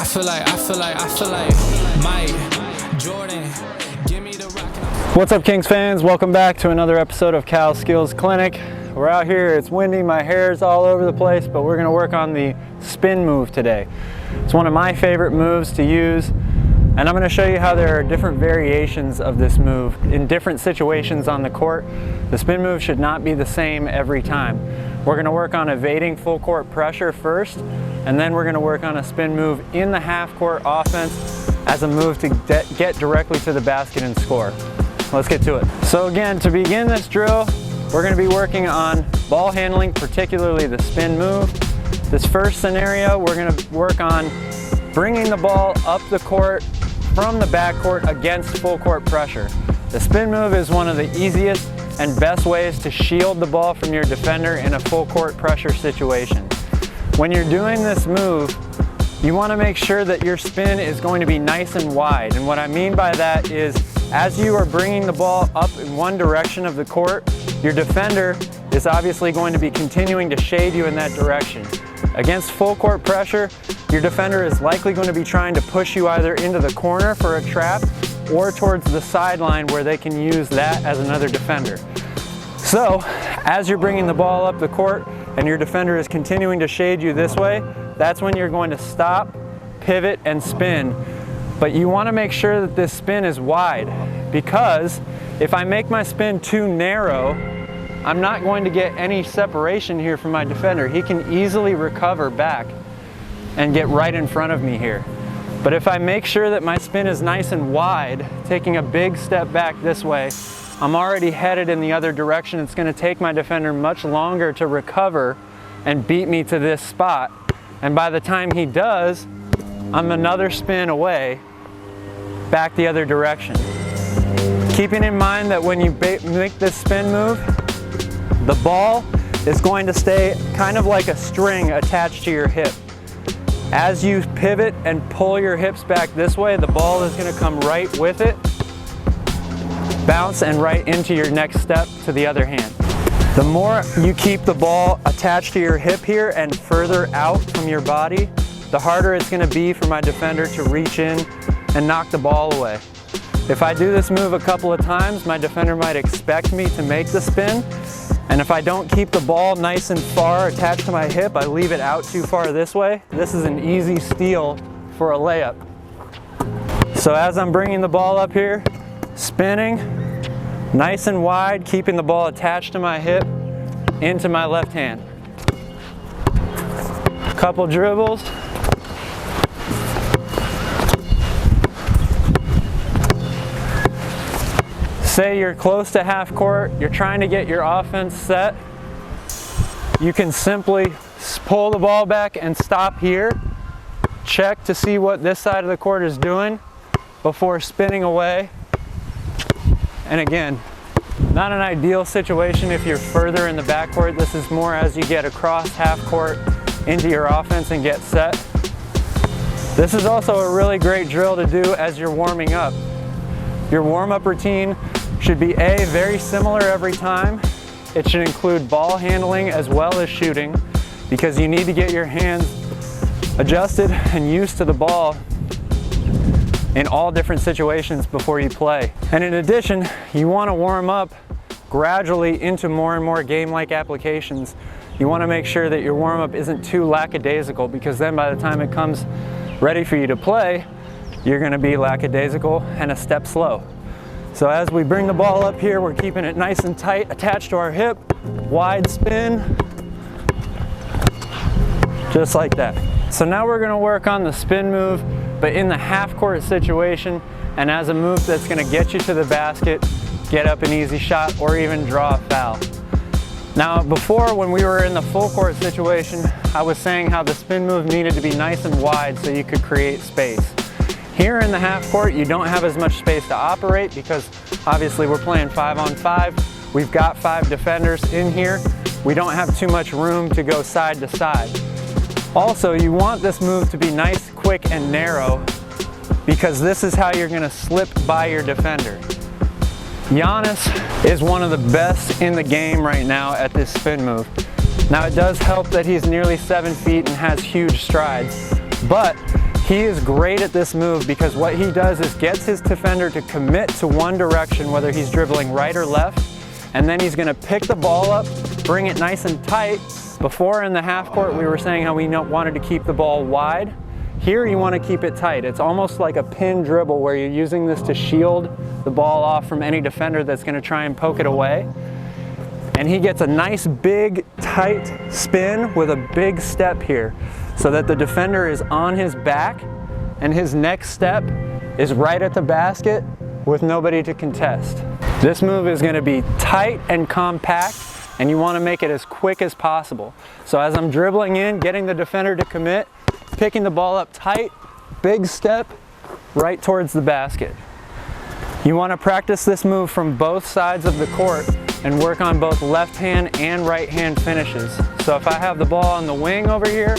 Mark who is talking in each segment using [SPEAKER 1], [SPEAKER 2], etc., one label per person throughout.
[SPEAKER 1] I feel like Mike Jordan. Give me the rock.
[SPEAKER 2] What's up, Kings fans? Welcome back to another episode of Cal Skills Clinic. We're out here, it's windy, my hair's all over the place, but we're gonna work on the spin move today. It's one of my favorite moves to use, and I'm gonna show you how there are different variations of this move in different situations on the court. The spin move should not be the same every time. We're gonna work on evading full court pressure first, and then we're gonna work on a spin move in the half court offense as a move to get directly to the basket and score. Let's get to it. So again, to begin this drill, we're gonna be working on ball handling, particularly the spin move. This first scenario, we're gonna work on bringing the ball up the court from the backcourt against full court pressure. The spin move is one of the easiest and best ways to shield the ball from your defender in a full court pressure situation. When you're doing this move, you want to make sure that your spin is going to be nice and wide. And what I mean by that is, as you are bringing the ball up in one direction of the court, your defender is obviously going to be continuing to shade you in that direction. Against full court pressure, your defender is likely going to be trying to push you either into the corner for a trap or towards the sideline where they can use that as another defender. So, as you're bringing the ball up the court and your defender is continuing to shade you this way, that's when you're going to stop, pivot, and spin. But you want to make sure that this spin is wide, because if I make my spin too narrow, I'm not going to get any separation here from my defender. He can easily recover back and get right in front of me here. But if I make sure that my spin is nice and wide, taking a big step back this way, I'm already headed in the other direction. It's going to take my defender much longer to recover and beat me to this spot. And by the time he does, I'm another spin away, back the other direction. Keeping in mind that when you make this spin move, the ball is going to stay kind of like a string attached to your hip. As you pivot and pull your hips back this way, the ball is going to come right with it, bounce, and right into your next step to the other hand. The more you keep the ball attached to your hip here and further out from your body, the harder it's going to be for my defender to reach in and knock the ball away. If I do this move a couple of times, my defender might expect me to make the spin, and if I don't keep the ball nice and far attached to my hip, I leave it out too far this way, this is an easy steal for a layup. So as I'm bringing the ball up here, spinning, nice and wide, keeping the ball attached to my hip, into my left hand. Couple dribbles. Say you're close to half court, you're trying to get your offense set, you can simply pull the ball back and stop here, check to see what this side of the court is doing before spinning away. And again, not an ideal situation if you're further in the backcourt. This is more as you get across half court into your offense and get set. This is also a really great drill to do as you're warming up. Your warm-up routine should be very similar every time. It should include ball handling as well as shooting, because you need to get your hands adjusted and used to the ball in all different situations before you play. And in addition, you want to warm up gradually into more and more game-like applications. You want to make sure that your warm-up isn't too lackadaisical, because then by the time it comes ready for you to play, you're going to be lackadaisical and a step slow. So as we bring the ball up here, we're keeping it nice and tight, attached to our hip, wide spin, just like that. So now we're gonna work on the spin move, but in the half court situation, and as a move that's gonna get you to the basket, get up an easy shot, or even draw a foul. Now before, when we were in the full court situation, I was saying how the spin move needed to be nice and wide so you could create space. Here in the half court, you don't have as much space to operate because obviously we're playing 5-on-5. We've got 5 defenders in here. We don't have too much room to go side to side. Also, you want this move to be nice, quick, and narrow, because this is how you're going to slip by your defender. Giannis is one of the best in the game right now at this spin move. Now it does help that he's nearly 7 feet and has huge strides, but He is great at this move because what he does is gets his defender to commit to one direction, whether he's dribbling right or left, and then he's gonna pick the ball up, bring it nice and tight. Before in the half court, we were saying how we wanted to keep the ball wide. Here you want to keep it tight. It's almost like a pin dribble where you're using this to shield the ball off from any defender that's going to try and poke it away. And he gets a nice big tight spin with a big step here so that the defender is on his back and his next step is right at the basket with nobody to contest. This move is going to be tight and compact, and you want to make it as quick as possible. So as I'm dribbling in, getting the defender to commit, picking the ball up tight, big step, right towards the basket. You want to practice this move from both sides of the court and work on both left hand and right hand finishes. So if I have the ball on the wing over here,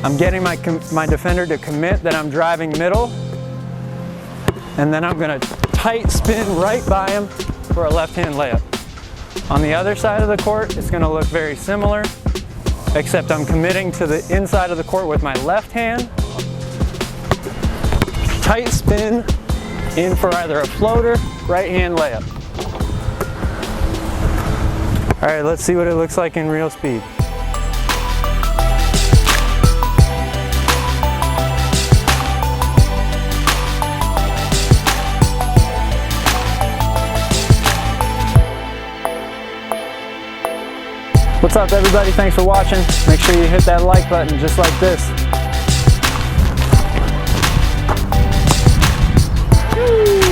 [SPEAKER 2] I'm getting my defender to commit that I'm driving middle, and then I'm going to tight spin right by him for a left hand layup. On the other side of the court, it's going to look very similar, except I'm committing to the inside of the court with my left hand. Tight spin in for either a floater, right hand layup. All right, let's see what it looks like in real speed. What's up, everybody? Thanks for watching. Make sure you hit that like button just like this. Woo!